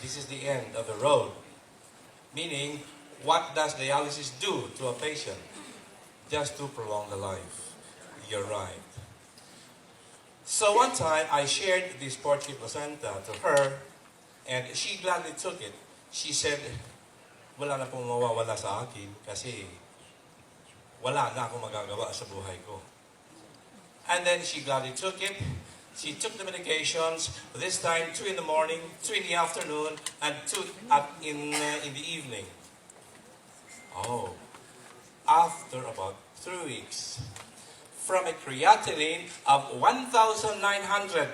this is the end of the road. Meaning, what does dialysis do to a patient? Just to prolong the life. You're right. So one time, I shared this Purtier placenta to her, and she gladly took it. She said, wala na pong mawawala sa akin kasi wala na akong magagawa sa buhay ko. And then she gladly took it. She took the medications, this time 2 in the morning, 2 in the afternoon, and 2 in the evening. Oh, after about 3 weeks, from a creatinine of 1,900,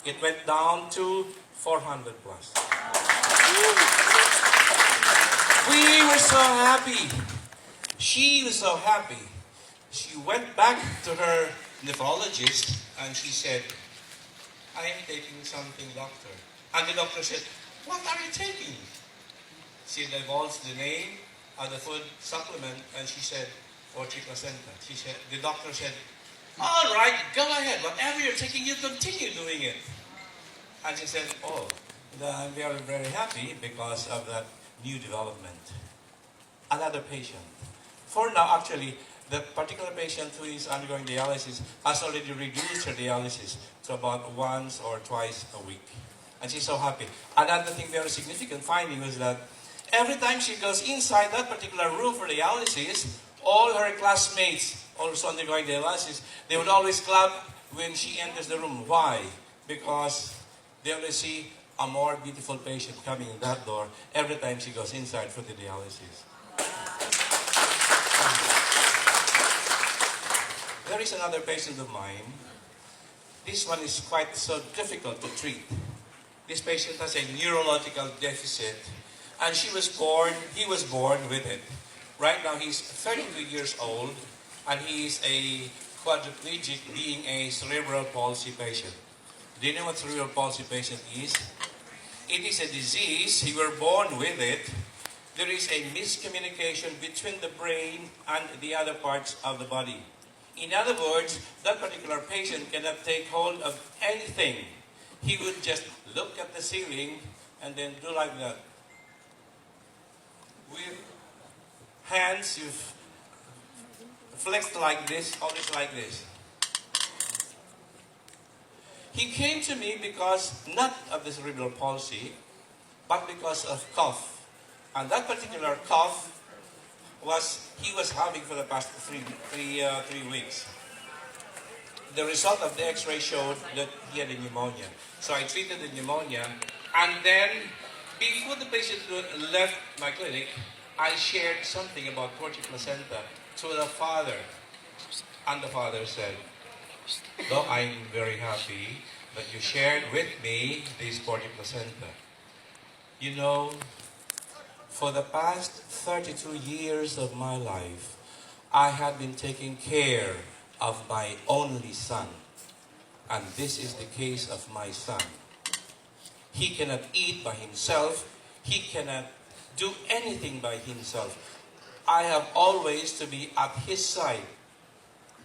it went down to 400 plus. We were so happy. She was so happy. She went back to her nephrologist and she said, I am taking something, doctor. And the doctor said, what are you taking? She divulged the name of the food supplement and she said, Purtier placenta. The doctor said, all right, go ahead. Whatever you're taking, you continue doing it. And she said, oh, I'm very, very happy because of that new development. Another patient. For now, actually, the particular patient who is undergoing dialysis has already reduced her dialysis to about once or twice a week. And she's so happy. Another thing, very significant finding was that every time she goes inside that particular room for dialysis, all her classmates also undergoing dialysis, they would always clap when she enters the room. Why? Because they always see a more beautiful patient coming in that door every time she goes inside for the dialysis. There is another patient of mine. This one is quite so difficult to treat. This patient has a neurological deficit, and he was born with it. Right now he's 32 years old, and he is a quadriplegic, being a cerebral palsy patient. Do you know what cerebral palsy patient is? It is a disease. He were born with it. There is a miscommunication between the brain and the other parts of the body. In other words, that particular patient cannot take hold of anything. He would just look at the ceiling and then do like that. With hands, you flex like this, always like this. He came to me because not of the cerebral palsy, but because of cough. And that particular cough he was having for the past three weeks. The result of the x-ray showed that he had a pneumonia. So I treated the pneumonia, and then before the patient left my clinic, I shared something about Purtier placenta to the father. And the father said, "Doc, I'm very happy that you shared with me this Purtier placenta. You know, for the past 32 years of my life, I had been taking care of my only son. And this is the case of my son. He cannot eat by himself. He cannot do anything by himself. I have always to be at his side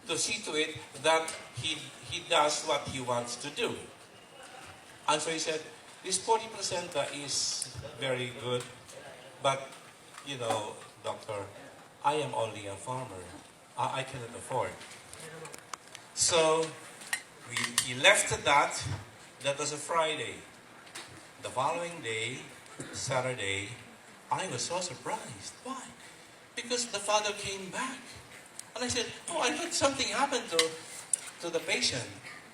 to see to it that he does what he wants to do." And so he said, "This Purtier placenta is very good. But, you know, doctor, I am only a farmer. I cannot afford." So, he left that. That was a Friday. The following day, Saturday, I was so surprised. Why? Because the father came back. And I said, "Oh, I thought something happened to the patient."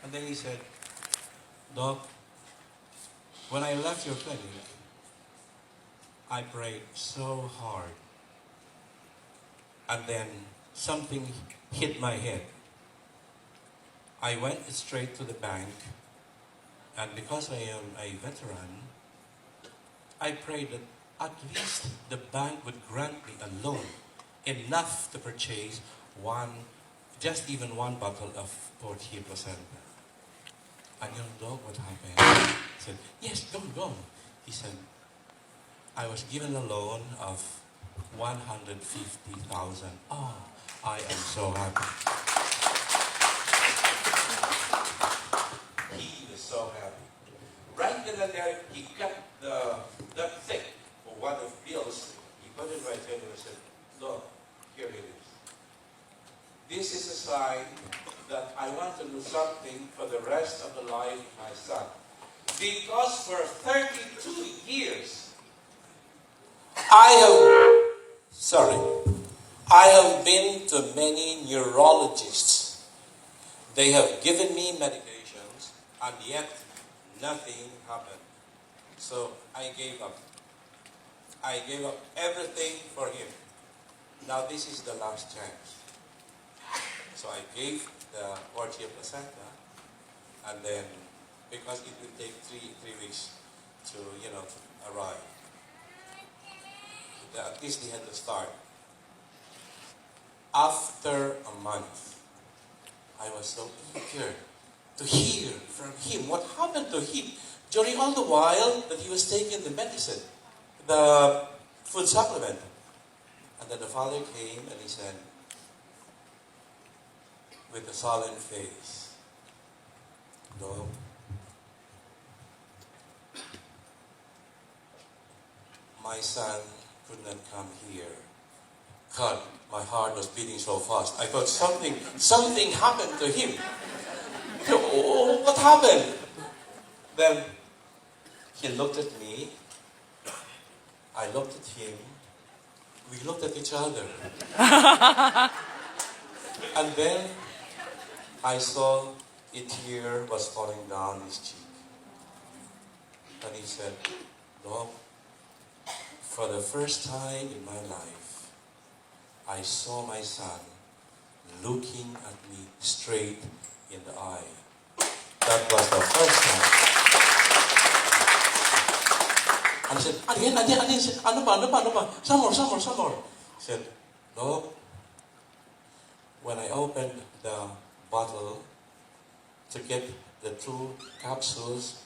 And then he said, "Doc, when I left your clinic, I prayed so hard. And then something hit my head. I went straight to the bank, and because I am a veteran, I prayed that at least the bank would grant me a loan enough to purchase just even one bottle of Purtier placenta." And you know, "Dog, what happened?" I said, "Yes, go." He said, "I was given a loan of 150,000. Oh, I am so happy." He was so happy. Right then and there, he got that thick one of bills. He put it right there and said, "Look, here it is. This is a sign that I want to do something for the rest of the life of my son. Because for 32 years, I have been to many neurologists. They have given me medications, and yet nothing happened. So I gave up. I gave up everything for him. Now this is the last chance." So I gave the Purtier placenta, and then, because it will take three weeks to arrive, at least they had to start. After a month, I was so eager to hear from him what happened to him during all the while that he was taking the medicine, the food supplement. And then the father came and he said, with a solemn face, "No, my son could not come here." God, my heart was beating so fast. I thought something happened to him. Oh, what happened? Then he looked at me. I looked at him. We looked at each other. And then I saw a tear was falling down his cheek. And he said, "No, for the first time in my life, I saw my son looking at me straight in the eye. That was the first time." And I said, ano pa? Some more. He said, "No, when I opened the bottle to get the 2 capsules,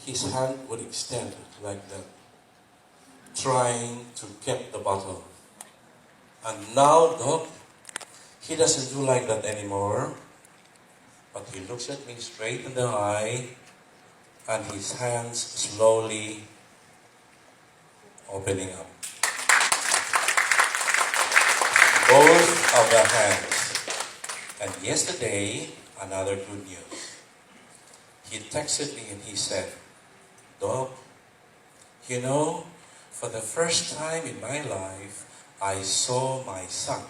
his hand would extend like that, trying to get the bottle. And now, Doc, he doesn't do like that anymore. But he looks at me straight in the eye, and his hands slowly opening up. Both of the hands. And yesterday, another good news. He texted me and he said, "Doc, for the first time in my life, I saw my son."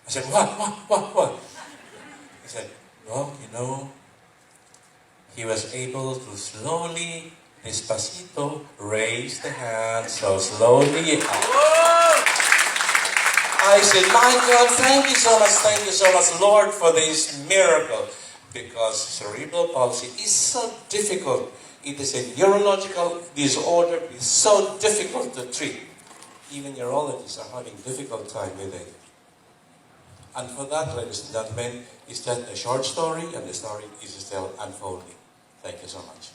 I said, What? He said, "Doc, he was able to slowly, despacito, raise the hand so slowly up." I said, "My God, thank you so much, Lord, for this miracle." Because cerebral palsy is so difficult. It is a neurological disorder. It's so difficult to treat. Even neurologists are having a difficult time with it. And for that, ladies and gentlemen, is just a short story, and the story is still unfolding. Thank you so much.